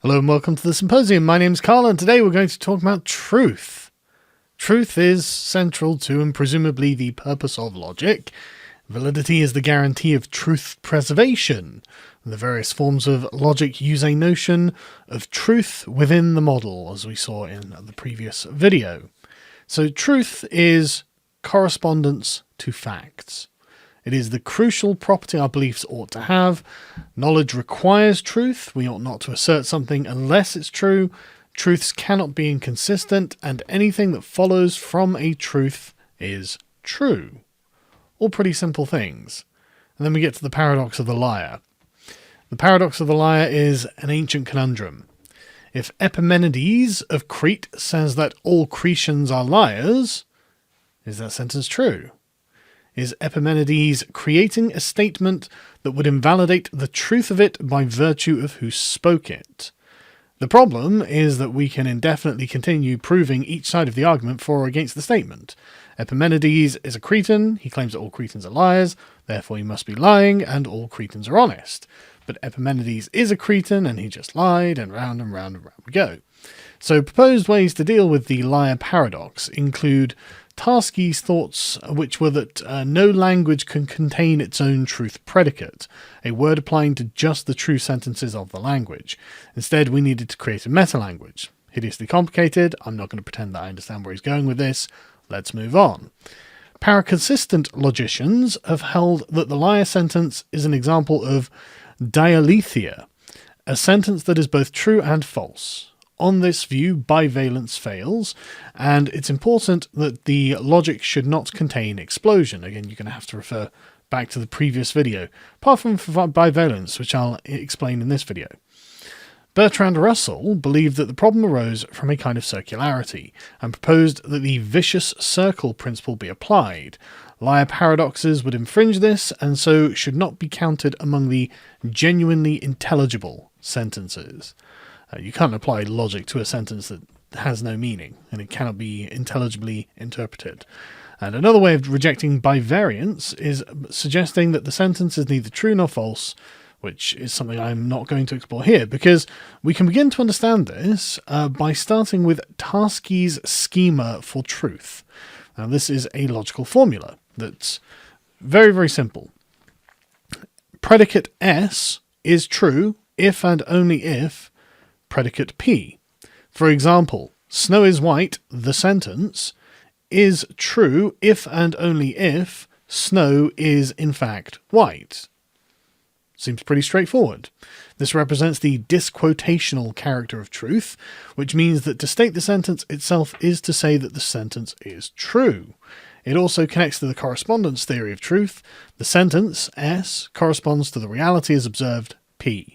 Hello and welcome to the Symposium. My name's Carl and today we're going to talk about truth. Truth is central to and presumably the purpose of logic. Validity is the guarantee of truth preservation. The various forms of logic use a notion of truth within the model, as we saw in the previous video. So truth is correspondence to facts. It is the crucial property our beliefs ought to have. Knowledge requires truth. We ought not to assert something unless it's true. Truths cannot be inconsistent, and anything that follows from a truth is true. All pretty simple things. And then we get to the paradox of the liar. The paradox of the liar is an ancient conundrum. If Epimenides of Crete says that all Cretans are liars, is that sentence true? Is Epimenides creating a statement that would invalidate the truth of it by virtue of who spoke it? The problem is that we can indefinitely continue proving each side of the argument for or against the statement. Epimenides is a Cretan, he claims that all Cretans are liars, therefore he must be lying, and all Cretans are honest. But Epimenides is a Cretan, and he just lied, and round and round and round we go. So proposed ways to deal with the liar paradox include Tarski's thoughts, which were that no language can contain its own truth predicate, a word applying to just the true sentences of the language. Instead, we needed to create a meta-language. Hideously complicated. I'm not going to pretend that I understand where he's going with this. Let's move on. Paraconsistent logicians have held that the liar sentence is an example of dialetheia, a sentence that is both true and false. On this view, bivalence fails, and it's important that the logic should not contain explosion. Again, you're going to have to refer back to the previous video, apart from for bivalence, which I'll explain in this video. Bertrand Russell believed that the problem arose from a kind of circularity, and proposed that the vicious circle principle be applied. Liar paradoxes would infringe this, and so should not be counted among the genuinely intelligible sentences. You can't apply logic to a sentence that has no meaning, and it cannot be intelligibly interpreted. And another way of rejecting bivariance is suggesting that the sentence is neither true nor false, which is something I'm not going to explore here, because we can begin to understand this by starting with Tarski's schema for truth. Now, this is a logical formula that's very, very simple. Predicate S is true if and only if predicate P. For example, snow is white, the sentence, is true if and only if snow is in fact white. Seems pretty straightforward. This represents the disquotational character of truth, which means that to state the sentence itself is to say that the sentence is true. It also connects to the correspondence theory of truth. The sentence, S, corresponds to the reality as observed, P.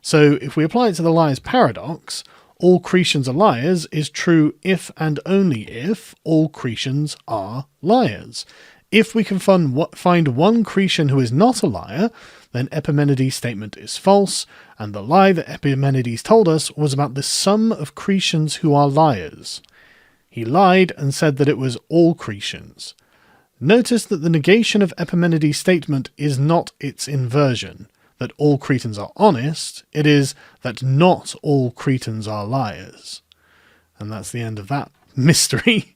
So if we apply it to the liar's paradox, all Cretans are liars is true if and only if all Cretans are liars. If we can find one Cretan who is not a liar, then Epimenides' statement is false, and the lie that Epimenides told us was about the sum of Cretans who are liars. He lied and said that it was all Cretans. Notice that the negation of Epimenides' statement is not its inversion, that all Cretans are honest. It is that not all Cretans are liars. And that's the end of that mystery.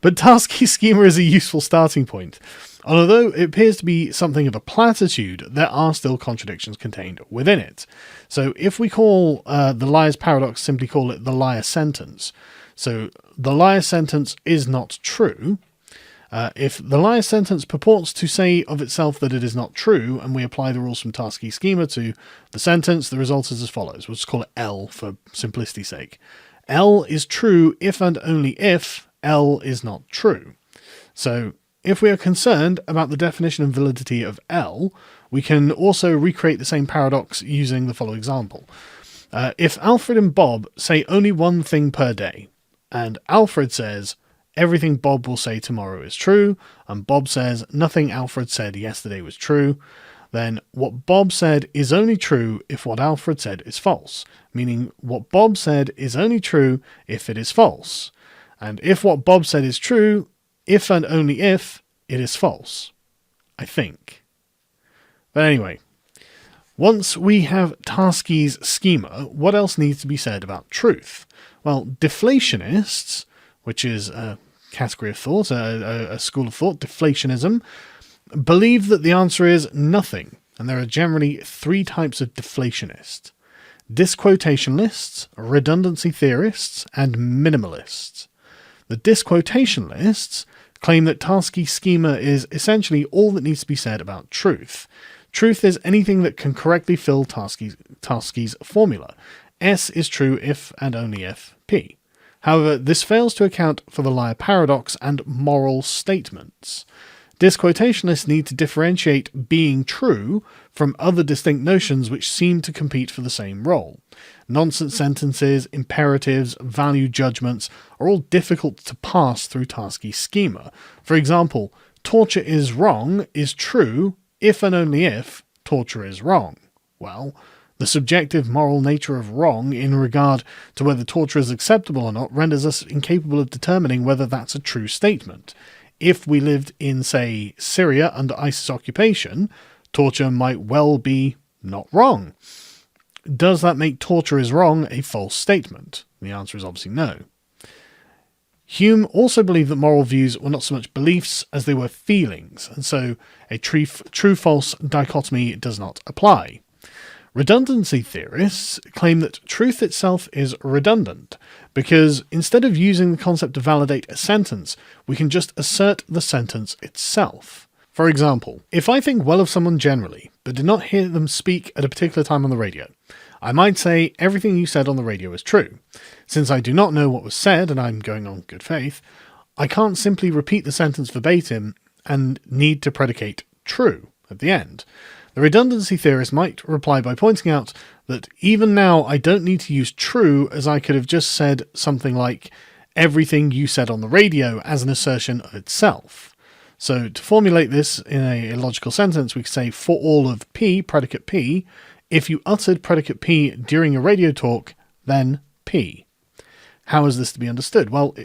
But Tarski's schema is a useful starting point. Although it appears to be something of a platitude, there are still contradictions contained within it. So if we call the liar's paradox, simply call it the liar sentence. So the liar sentence is not true. If the liar sentence purports to say of itself that it is not true, and we apply the rules from Tarski's schema to the sentence, the result is as follows. We'll just call it L for simplicity's sake. L is true if and only if L is not true. So if we are concerned about the definition and validity of L, we can also recreate the same paradox using the following example. If Alfred and Bob say only one thing per day, and Alfred says, everything Bob will say tomorrow is true, and Bob says nothing Alfred said yesterday was true, then what Bob said is only true if what Alfred said is false, meaning what Bob said is only true if it is false. And if what Bob said is true, if and only if it is false. I think. But anyway, Once we have Tarski's schema, what else needs to be said about truth? Well, deflationists, which is a category of thought, a school of thought, deflationism, believe that the answer is nothing, and there are generally three types of deflationists: disquotationalists, redundancy theorists, and minimalists. The disquotationalists claim that Tarski's schema is essentially all that needs to be said about truth. Truth is anything that can correctly fill Tarski's formula. S is true if and only if P. However, this fails to account for the liar paradox and moral statements. Disquotationists need to differentiate being true from other distinct notions which seem to compete for the same role. Nonsense sentences, imperatives, value judgments are all difficult to pass through Tarski's schema. For example, torture is wrong is true if and only if torture is wrong. Well, the subjective moral nature of wrong in regard to whether torture is acceptable or not renders us incapable of determining whether that's a true statement. If we lived in, say, Syria under ISIS occupation, torture might well be not wrong. Does that make torture is wrong a false statement? The answer is obviously no. Hume also believed that moral views were not so much beliefs as they were feelings, and so a true-false dichotomy does not apply. Redundancy theorists claim that truth itself is redundant, because instead of using the concept to validate a sentence, we can just assert the sentence itself. For example, if I think well of someone generally, but did not hear them speak at a particular time on the radio, I might say everything you said on the radio is true. Since I do not know what was said, and I'm going on good faith, I can't simply repeat the sentence verbatim and need to predicate true at the end. The redundancy theorist might reply by pointing out that even now I don't need to use true, as I could have just said something like everything you said on the radio as an assertion of itself. So to formulate this in a logical sentence, we could say for all of P, predicate P, if you uttered predicate P during a radio talk, then P. How is this to be understood? Well,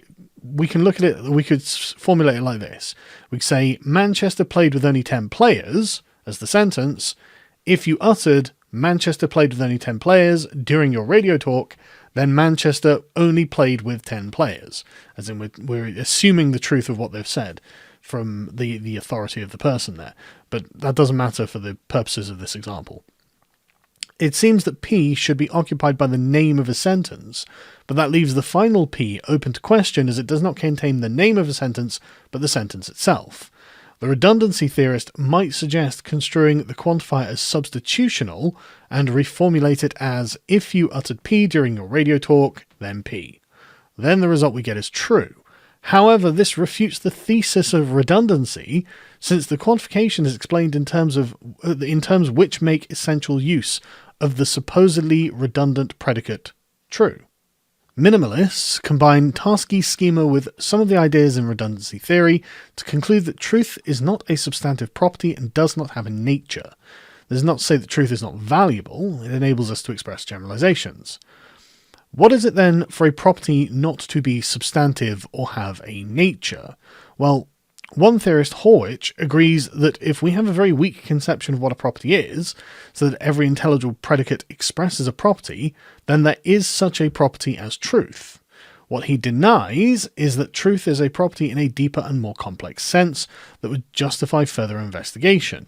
we can look at it, we could formulate it like this. We could say Manchester played with only 10 players, as the sentence. If you uttered Manchester played with only 10 players during your radio talk, then Manchester only played with 10 players. As in, we're assuming the truth of what they've said from the authority of the person there. But that doesn't matter for the purposes of this example. It seems that P should be occupied by the name of a sentence, but that leaves the final P open to question as it does not contain the name of a sentence, but the sentence itself. The redundancy theorist might suggest construing the quantifier as substitutional and reformulate it as if you uttered P during your radio talk, then P. Then the result we get is true. However, this refutes the thesis of redundancy, since the quantification is explained in terms which make essential use of the supposedly redundant predicate true. Minimalists combine Tarski's schema with some of the ideas in redundancy theory to conclude that truth is not a substantive property and does not have a nature. This is not to say that truth is not valuable, it enables us to express generalizations. What is it then for a property not to be substantive or have a nature? Well, one theorist, Horwich, agrees that if we have a very weak conception of what a property is, so that every intelligible predicate expresses a property, then there is such a property as truth. What he denies is that truth is a property in a deeper and more complex sense that would justify further investigation.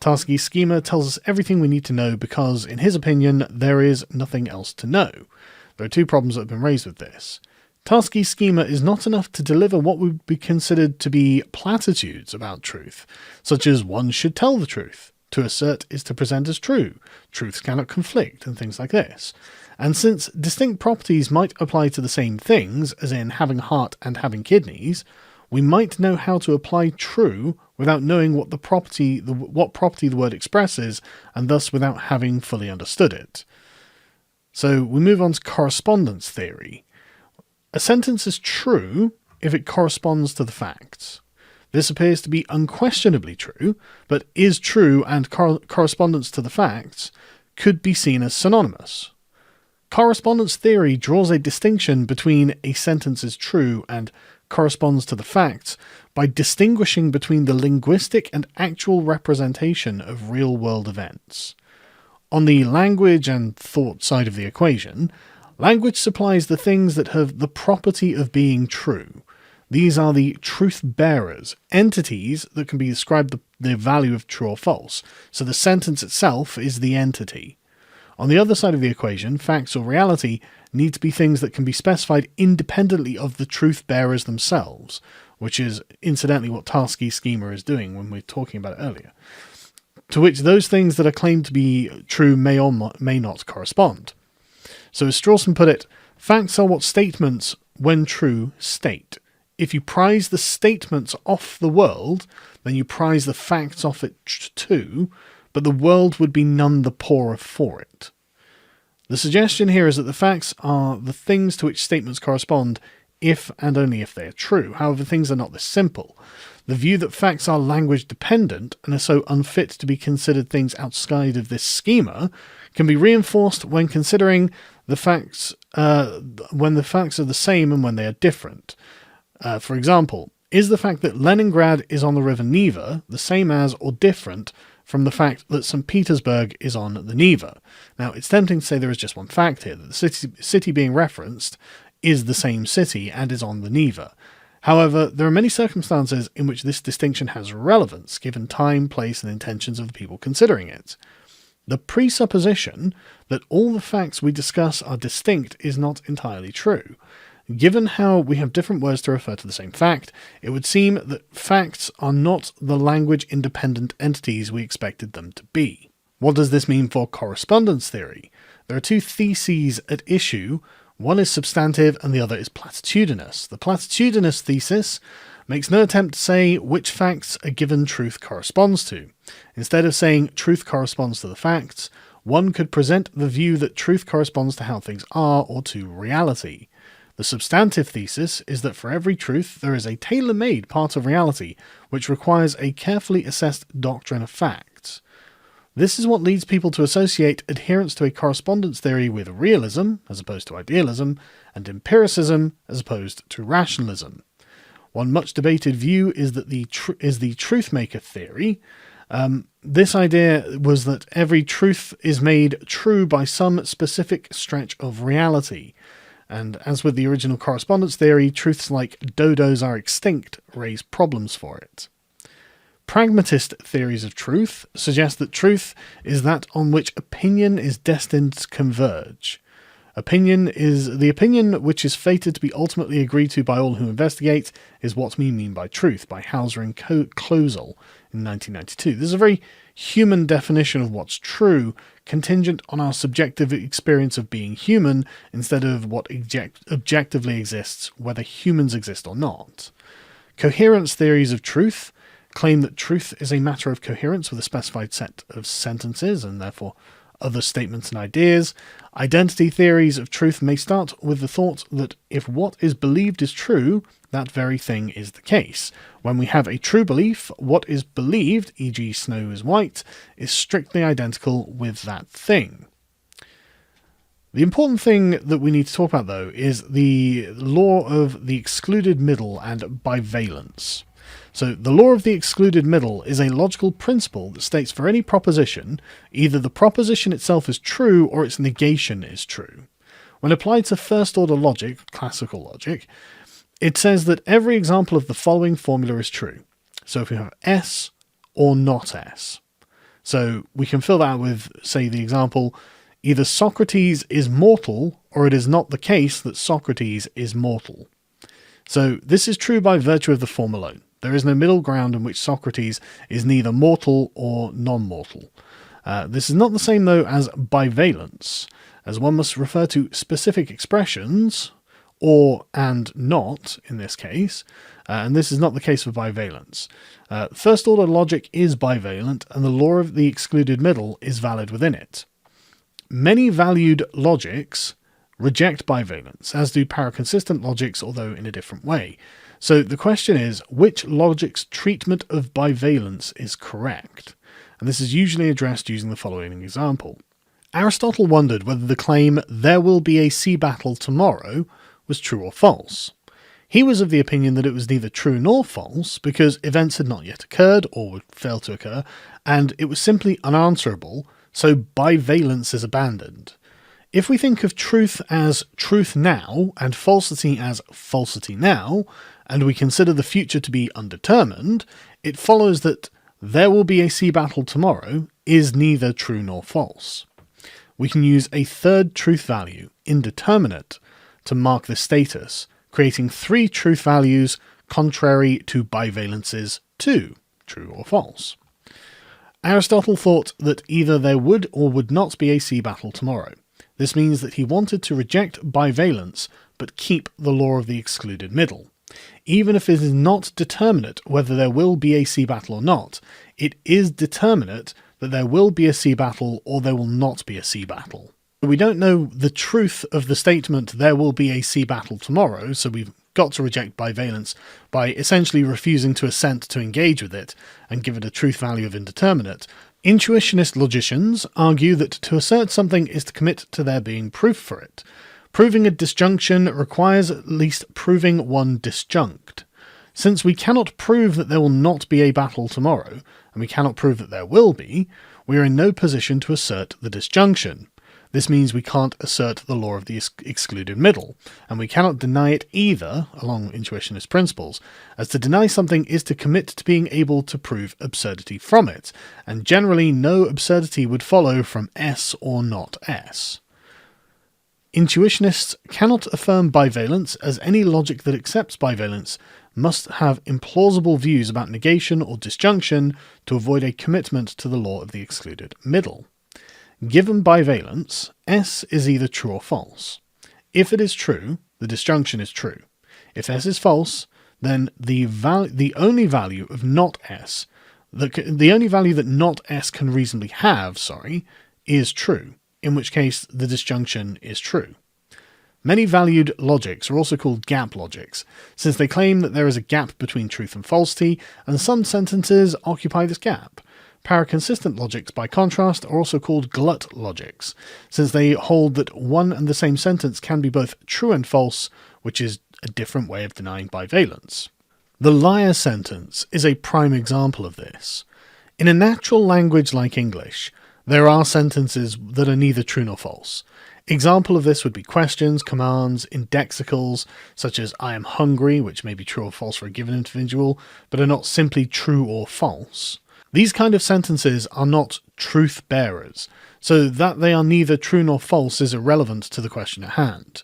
Tarski's schema tells us everything we need to know because, in his opinion, there is nothing else to know. There are two problems that have been raised with this. Tarski's schema is not enough to deliver what would be considered to be platitudes about truth, such as one should tell the truth, to assert is to present as true, truths cannot conflict, and things like this. And since distinct properties might apply to the same things, as in having a heart and having kidneys, we might know how to apply true without knowing what property the word expresses, and thus without having fully understood it. So we move on to correspondence theory. A sentence is true if it corresponds to the facts. This appears to be unquestionably true, but is true and correspondence to the facts could be seen as synonymous. Correspondence theory draws a distinction between a sentence is true and corresponds to the facts by distinguishing between the linguistic and actual representation of real-world events. On the language and thought side of the equation, language supplies the things that have the property of being true. These are the truth bearers, entities that can be ascribed the value of true or false. So the sentence itself is the entity. On the other side of the equation, facts or reality need to be things that can be specified independently of the truth bearers themselves, which is incidentally what Tarski's schema is doing when we're talking about it earlier, to which those things that are claimed to be true may or may not correspond. So as Strawson put it, facts are what statements, when true, state. If you prize the statements off the world, then you prize the facts off it too, but the world would be none the poorer for it. The suggestion here is that the facts are the things to which statements correspond if and only if they are true. However, things are not this simple. The view that facts are language dependent and are so unfit to be considered things outside of this schema can be reinforced when considering the facts when the facts are the same and when they are different. For example, is the fact that Leningrad is on the river Neva the same as or different from the fact that St. Petersburg is on the Neva? Now, it's tempting to say there is just one fact here, that the city being referenced is the same city and is on the Neva. However, there are many circumstances in which this distinction has relevance, given time, place, and intentions of the people considering it. The presupposition that all the facts we discuss are distinct is not entirely true. Given how we have different words to refer to the same fact, it would seem that facts are not the language-independent entities we expected them to be. What does this mean for correspondence theory? There are two theses at issue. One is substantive and the other is platitudinous. The platitudinous thesis makes no attempt to say which facts a given truth corresponds to. Instead of saying truth corresponds to the facts, one could present the view that truth corresponds to how things are or to reality. The substantive thesis is that for every truth there is a tailor-made part of reality which requires a carefully assessed doctrine of facts. This is what leads people to associate adherence to a correspondence theory with realism, as opposed to idealism, and empiricism, as opposed to rationalism. One much debated view is that the truth-maker theory. This idea was that every truth is made true by some specific stretch of reality. And as with the original correspondence theory, truths like dodos are extinct raise problems for it. Pragmatist theories of truth suggest that truth is that on which opinion is destined to converge. Opinion is the opinion which is fated to be ultimately agreed to by all who investigate is what we mean by truth, by Hauser and Clausel in 1992. This is a very human definition of what's true, contingent on our subjective experience of being human instead of what objectively exists, whether humans exist or not. Coherence theories of truth claim that truth is a matter of coherence with a specified set of sentences and therefore other statements and ideas. Identity theories of truth may start with the thought that if what is believed is true, that very thing is the case. When we have a true belief, what is believed, e.g. snow is white, is strictly identical with that thing. The important thing that we need to talk about, though, is the law of the excluded middle and bivalence. So the law of the excluded middle is a logical principle that states for any proposition, either the proposition itself is true or its negation is true. When applied to first-order logic, classical logic, it says that every example of the following formula is true. So if we have S or not S. So we can fill that out with, say, the example, either Socrates is mortal or it is not the case that Socrates is mortal. So this is true by virtue of the form alone. There is no middle ground in which Socrates is neither mortal or non-mortal. This is not the same, though, as bivalence, as one must refer to specific expressions, or and not, in this case, and this is not the case for bivalence. First-order logic is bivalent, and the law of the excluded middle is valid within it. Many valued logics reject bivalence, as do paraconsistent logics, although in a different way. So the question is, which logic's treatment of bivalence is correct? And this is usually addressed using the following example. Aristotle wondered whether the claim, "there will be a sea battle tomorrow," was true or false. He was of the opinion that it was neither true nor false, because events had not yet occurred, or would fail to occur, and it was simply unanswerable, so bivalence is abandoned. If we think of truth as truth now and falsity as falsity now, and we consider the future to be undetermined, it follows that there will be a sea battle tomorrow is neither true nor false. We can use a third truth value, indeterminate, to mark this status, creating three truth values contrary to bivalence's 2, true or false. Aristotle thought that either there would or would not be a sea battle tomorrow. This means that he wanted to reject bivalence, but keep the law of the excluded middle. Even if it is not determinate whether there will be a sea battle or not, it is determinate that there will be a sea battle or there will not be a sea battle. We don't know the truth of the statement there will be a sea battle tomorrow, so we've got to reject bivalence by essentially refusing to assent to engage with it and give it a truth value of indeterminate. Intuitionist logicians argue that to assert something is to commit to there being proof for it. Proving a disjunction requires at least proving one disjunct. Since we cannot prove that there will not be a battle tomorrow, and we cannot prove that there will be, we are in no position to assert the disjunction. This means we can't assert the law of the excluded middle, and we cannot deny it either, along intuitionist principles, as to deny something is to commit to being able to prove absurdity from it, and generally no absurdity would follow from S or not S. Intuitionists cannot affirm bivalence, as any logic that accepts bivalence must have implausible views about negation or disjunction to avoid a commitment to the law of the excluded middle. Given bivalence, S is either true or false. If it is true, the disjunction is true. If S is false, then the only value of not S, the only value that not S can reasonably have, is true, in which case the disjunction is true. Many valued logics are also called gap logics, since they claim that there is a gap between truth and falsity, and some sentences occupy this gap. Paraconsistent logics, by contrast, are also called glut logics, since they hold that one and the same sentence can be both true and false, which is a different way of denying bivalence. The liar sentence is a prime example of this. In a natural language like English, there are sentences that are neither true nor false. Example of this would be questions, commands, indexicals, such as I am hungry, which may be true or false for a given individual, but are not simply true or false. These kind of sentences are not truth bearers, so that they are neither true nor false is irrelevant to the question at hand.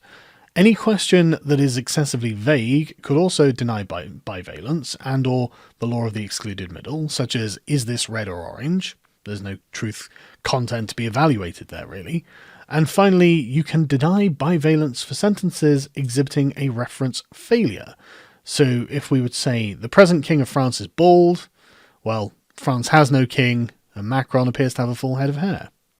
Any question that is excessively vague could also deny bivalence and or the law of the excluded middle, such as is this red or orange? There's no truth content to be evaluated there, really. And finally, you can deny bivalence for sentences exhibiting a reference failure. So if we would say the present king of France is bald, well, France has no king, and Macron appears to have a full head of hair.